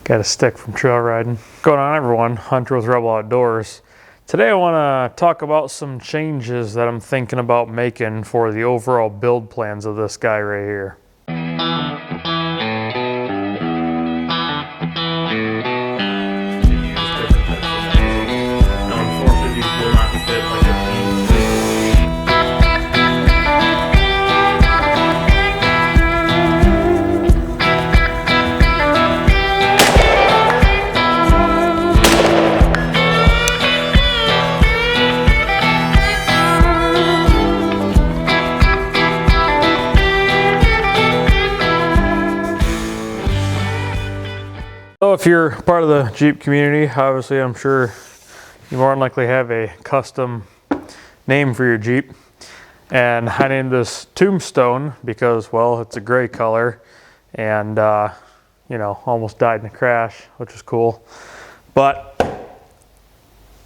Got a stick from trail riding. What's going on, everyone? Hunter with Rebel Outdoors. Today I want to talk about some changes that I'm thinking about making for the overall build plans of this guy right here. So if you're part of the Jeep community, obviously I'm sure you more than likely have a custom name for your Jeep. And I named this Tombstone because, well, it's a gray color and, you know, almost died in a crash, which is cool. But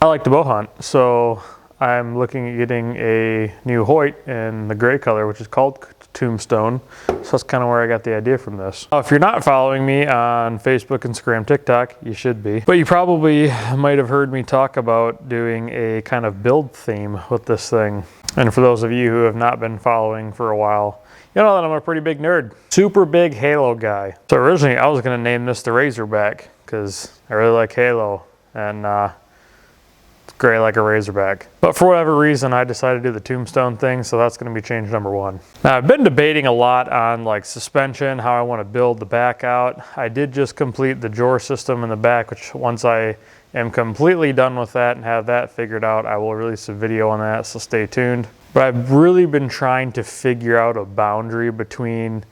I like to bow hunt, so I'm looking at getting a new Hoyt in the gray color, which is called Tombstone. So that's kind of where I got the idea from this. If you're not following me on Facebook, Instagram, TikTok, you should be. But you probably might have heard me talk about doing a kind of build theme with this thing. And for those of you who have not been following for a while, you know that I'm a pretty big nerd. Super big Halo guy. So originally I was gonna name this the Razorback because I really like Halo and gray like a Razorback. But for whatever reason, I decided to do the Tombstone thing, so that's gonna be change number one. Now, I've been debating a lot on like suspension, how I wanna build the back out. I did just complete the jaw system in the back, which once I am completely done with that and have that figured out, I will release a video on that, so stay tuned. But I've really been trying to figure out a boundary between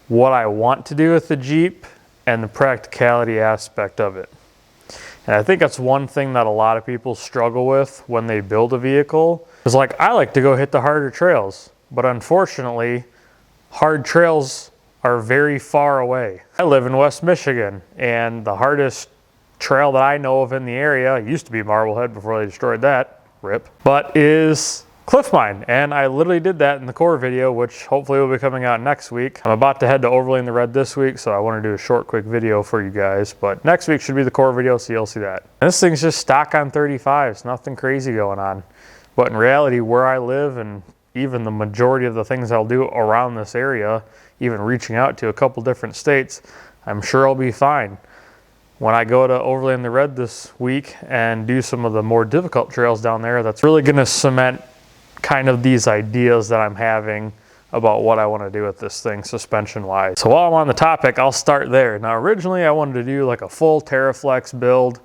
what I want to do with the Jeep and the practicality aspect of it. And I think that's one thing that a lot of people struggle with when they build a vehicle. Is like, I like to go hit the harder trails, but unfortunately, hard trails are very far away. I live in West Michigan, and the hardest trail that I know of in the area, used to be Marblehead before they destroyed that, rip, but is Cliff Mine, and I literally did that in the core video, which hopefully will be coming out next week. I'm about to head to Overland the Red this week, so I want to do a short, quick video for you guys, but next week should be the core video, so you'll see that. And this thing's just stock on 35s, nothing crazy going on. But in reality, where I live and even the majority of the things I'll do around this area, even reaching out to a couple different states, I'm sure I'll be fine. When I go to Overland the Red this week and do some of the more difficult trails down there, that's really going to cement kind of these ideas that I'm having about what I want to do with this thing suspension wise. So while I'm on the topic, I'll start there. Now originally I wanted to do like a full TerraFlex build,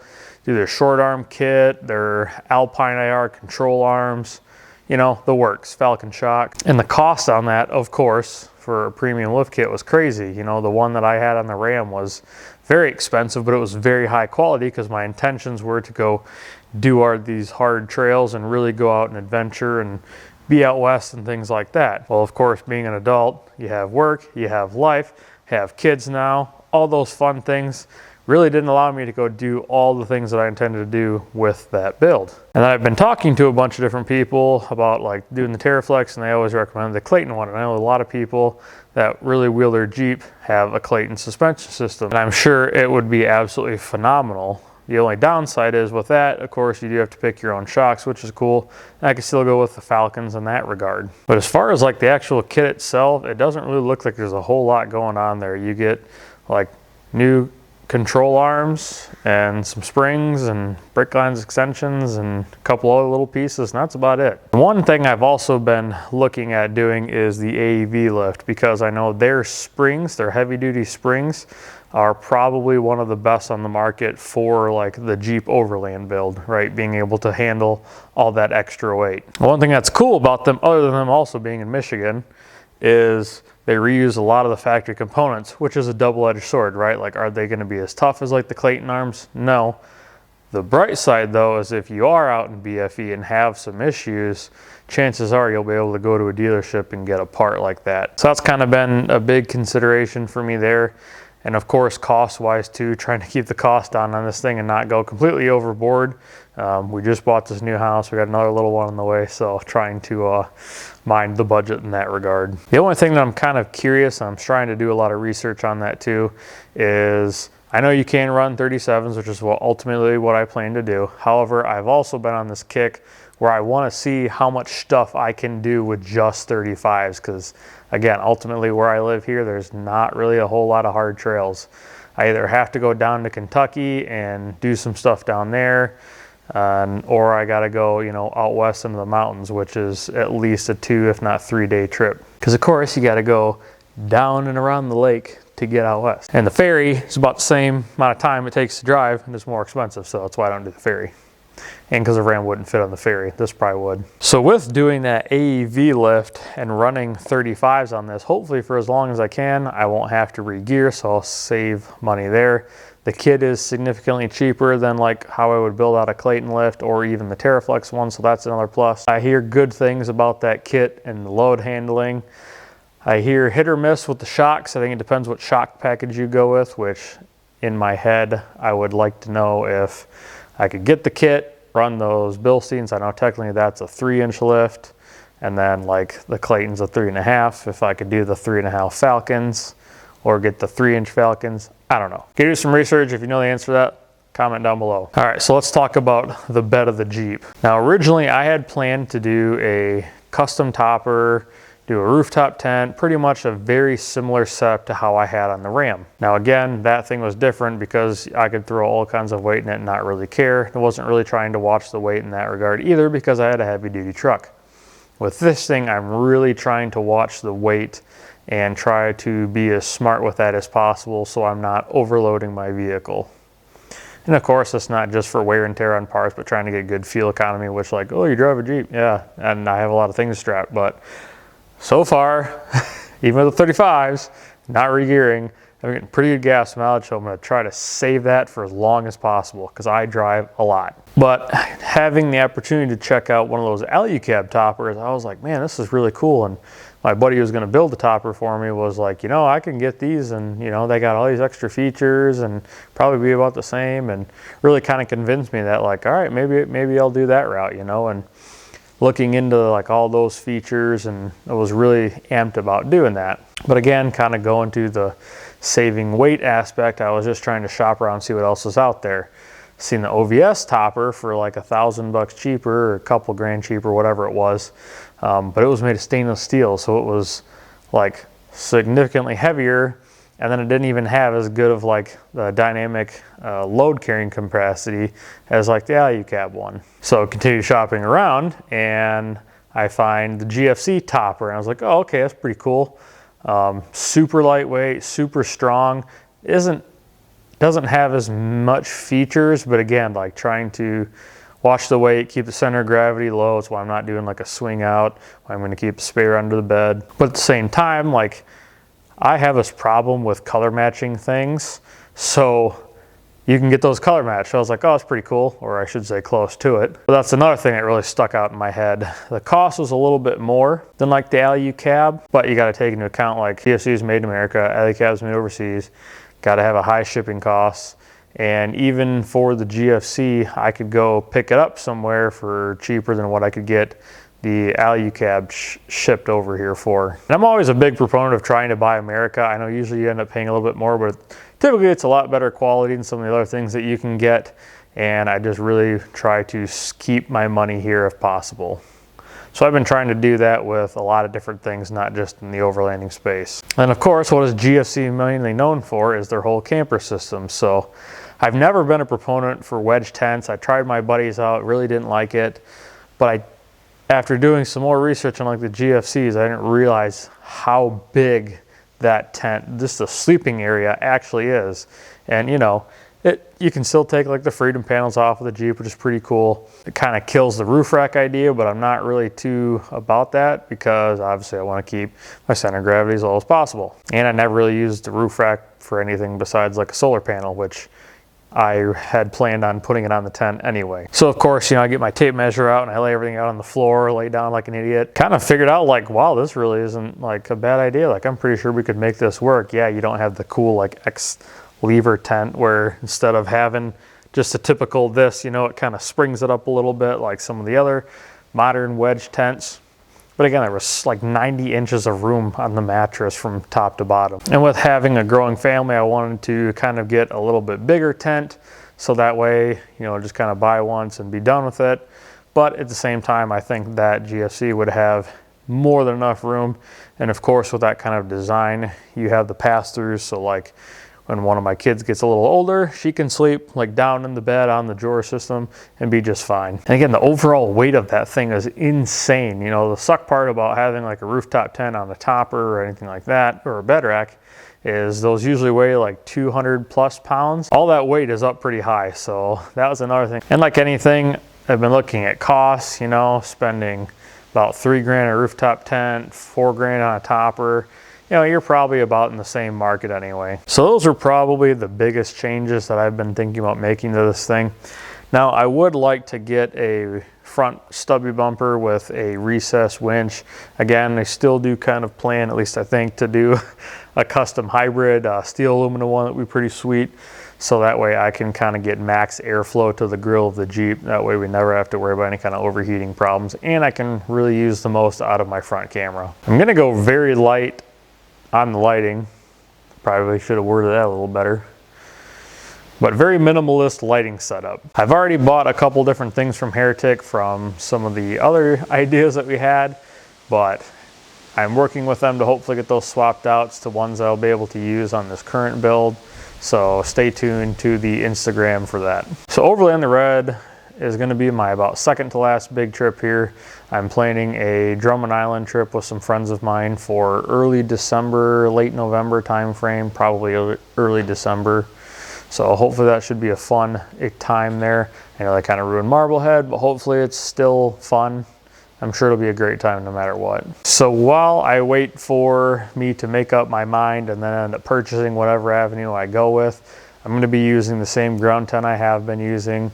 do their short arm kit, their Alpine IR control arms, you know, the works, Falcon shock. And the cost on that, of course, for a premium lift kit was crazy. You know, the one that I had on the Ram was very expensive, but it was very high quality because my intentions were to go do these hard trails and really go out and adventure and be out west and things like that. Well, of course, being an adult, you have work, you have life, have kids now, all those fun things really didn't allow me to go do all the things that I intended to do with that build. And I've been talking to a bunch of different people about like doing the TerraFlex, and they always recommend the Clayton one. And I know a lot of people that really wheel their Jeep have a Clayton suspension system. And I'm sure it would be absolutely phenomenal. The only downside is with that, of course, you do have to pick your own shocks, which is cool. And I can still go with the Falcons in that regard. But as far as like the actual kit itself, it doesn't really look like there's a whole lot going on there. You get like new control arms and some springs and brake lines extensions and a couple other little pieces, and that's about it. One thing I've also been looking at doing is the AEV lift, because I know their springs, their heavy duty springs, are probably one of the best on the market for like the Jeep Overland build, right? Being able to handle all that extra weight. One thing that's cool about them, other than them also being in Michigan, is they reuse a lot of the factory components, which is a double-edged sword, right? Like, are they gonna be as tough as like the Clayton arms? No. The bright side though is if you are out in BFE and have some issues, chances are you'll be able to go to a dealership and get a part like that. So that's kind of been a big consideration for me there. And of course, cost-wise too, trying to keep the cost down on this thing and not go completely overboard. We just bought this new house. We got another little one on the way, so trying to mind the budget in that regard. The only thing that I'm kind of curious, and I'm trying to do a lot of research on that too, is I know you can run 37s, which is ultimately what I plan to do. However, I've also been on this kick where I want to see how much stuff I can do with just 35s, because again, ultimately where I live here, there's not really a whole lot of hard trails. I either have to go down to Kentucky and do some stuff down there, or I got to go, you know, out west into the mountains, which is at least a 2, if not 3 day trip. Because of course you got to go down and around the lake to get out west. And the ferry is about the same amount of time it takes to drive, and it's more expensive, so that's why I don't do the ferry. And because the Ram wouldn't fit on the ferry, this probably would. So with doing that AEV lift and running 35s on this, hopefully for as long as I can, I won't have to re-gear, so I'll save money there. The kit is significantly cheaper than like how I would build out a Clayton lift or even the TerraFlex one, so that's another plus. I hear good things about that kit and the load handling. I hear hit or miss with the shocks. I think it depends what shock package you go with, which in my head, I would like to know if I could get the kit, run those Bilsteins. I know technically that's a 3-inch lift, and then like the Clayton's a 3.5. If I could do the 3.5 Falcons or get the 3-inch Falcons, I don't know. Can you do some research? If you know the answer to that, comment down below. All right, so let's talk about the bed of the Jeep. Now, originally I had planned to do a custom topper, do a rooftop tent, pretty much a very similar setup to how I had on the Ram. Now again, that thing was different because I could throw all kinds of weight in it and not really care. I wasn't really trying to watch the weight in that regard either because I had a heavy duty truck. With this thing, I'm really trying to watch the weight and try to be as smart with that as possible so I'm not overloading my vehicle. And of course, it's not just for wear and tear on parts, but trying to get good fuel economy, which like, oh, you drive a Jeep. Yeah, and I have a lot of things strapped, but so far, even with the 35s, not re-gearing, I'm getting pretty good gas mileage, so I'm going to try to save that for as long as possible because I drive a lot. But having the opportunity to check out one of those Alucab toppers, I was like, man, this is really cool. And my buddy who was going to build the topper for me was like, you know, I can get these and, you know, they got all these extra features and probably be about the same, and really kind of convinced me that like, all right, maybe I'll do that route, you know. And looking into like all those features, and I was really amped about doing that. But again, kind of going to the saving weight aspect, I was just trying to shop around and see what else is out there. Seen the OVS topper for like $1,000 cheaper or a couple grand cheaper, whatever it was. But it was made of stainless steel, so it was like significantly heavier, and then it didn't even have as good of like the dynamic load carrying capacity as like the Alucab one. So I continue shopping around and I find the GFC topper and I was like, oh, okay, that's pretty cool. Super lightweight, super strong. Doesn't have as much features, but again, like trying to watch the weight, keep the center of gravity low. That's why I'm not doing like a swing out. I'm going to keep a spare under the bed. But at the same time, like I have this problem with color matching things. So you can get those color matched. So I was like, oh, that's pretty cool. Or I should say close to it. But that's another thing that really stuck out in my head. The cost was a little bit more than like the Alucab, but you got to take into account like GFC is made in America, Alucab's made overseas. Got to have a high shipping cost. And even for the GFC, I could go pick it up somewhere for cheaper than what I could get the Alucab shipped over here for. And I'm always a big proponent of trying to buy America. I know usually you end up paying a little bit more, but typically it's a lot better quality than some of the other things that you can get. And I just really try to keep my money here if possible. So I've been trying to do that with a lot of different things, not just in the overlanding space. And of course, what is GFC mainly known for is their whole camper system. So I've never been a proponent for wedge tents. I tried my buddies out, really didn't like it. But after doing some more research on like the GFCs, I didn't realize how big that tent, just the sleeping area, actually is. And you know, you can still take like the freedom panels off of the Jeep, which is pretty cool. It kind of kills the roof rack idea, but I'm not really too about that because obviously I want to keep my center of gravity as low as possible. And I never really used the roof rack for anything besides like a solar panel, which I had planned on putting it on the tent anyway. So of course, you know, I get my tape measure out and I lay everything out on the floor, lay down like an idiot. Kind of figured out like, wow, this really isn't like a bad idea. Like I'm pretty sure we could make this work. Yeah, you don't have the cool like X lever tent where instead of having just a typical this, you know, it kind of springs it up a little bit like some of the other modern wedge tents. But again, there was like 90 inches of room on the mattress from top to bottom. And with having a growing family, I wanted to kind of get a little bit bigger tent. So that way, you know, just kind of buy once and be done with it. But at the same time, I think that GFC would have more than enough room. And of course, with that kind of design, you have the pass-throughs. So like when one of my kids gets a little older, she can sleep like down in the bed on the drawer system and be just fine. And again, the overall weight of that thing is insane. You know, the suck part about having like a rooftop tent on the topper or anything like that, or a bed rack, is those usually weigh like 200 plus pounds. All that weight is up pretty high. So that was another thing. And like anything, I've been looking at costs, you know, spending about $3 grand a rooftop tent, $4 grand on a topper. You know, you're probably about in the same market anyway. So those are probably the biggest changes that I've been thinking about making to this thing. Now, I would like to get a front stubby bumper with a recessed winch. Again, I still do kind of plan, at least I think, to do a custom hybrid steel aluminum one that would be pretty sweet. So that way I can kind of get max airflow to the grill of the Jeep. That way we never have to worry about any kind of overheating problems. And I can really use the most out of my front camera. I'm gonna go very light on the lighting. Probably should have worded that a little better. But very minimalist lighting setup. I've already bought a couple different things from Heretic from some of the other ideas that we had, but I'm working with them to hopefully get those swapped out to ones I'll be able to use on this current build. So stay tuned to the Instagram for that. So Overlay on the Red is going to be my about second to last big trip here. I'm planning a Drummond Island trip with some friends of mine for early December, late November time frame, probably early December. So hopefully that should be a fun time there. I know I kind of ruined Marblehead, but hopefully it's still fun. I'm sure it'll be a great time no matter what. So while I wait for me to make up my mind and then end up purchasing whatever avenue I go with, I'm going to be using the same ground tent I have been using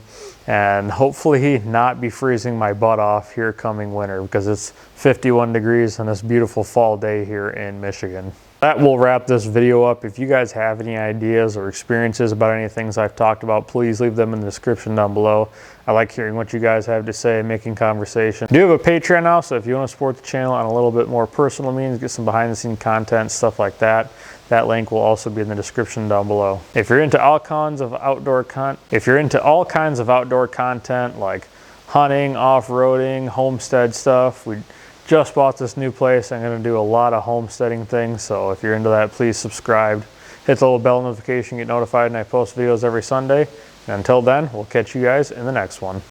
and hopefully not be freezing my butt off here coming winter, because it's 51 degrees on this beautiful fall day here in Michigan. That will wrap this video up. If you guys have any ideas or experiences about any things I've talked about, please leave them in the description down below. I like hearing what you guys have to say and making conversation. I do have a Patreon now, so if you want to support the channel on a little bit more personal means, get some behind the scenes content, stuff like that, that link will also be in the description down below. If you're into all kinds of outdoor content like hunting, off-roading, homestead stuff, we just bought this new place. I'm going to do a lot of homesteading things, so if you're into that, please subscribe. Hit the little bell notification, get notified when I post videos every Sunday. And until then, we'll catch you guys in the next one.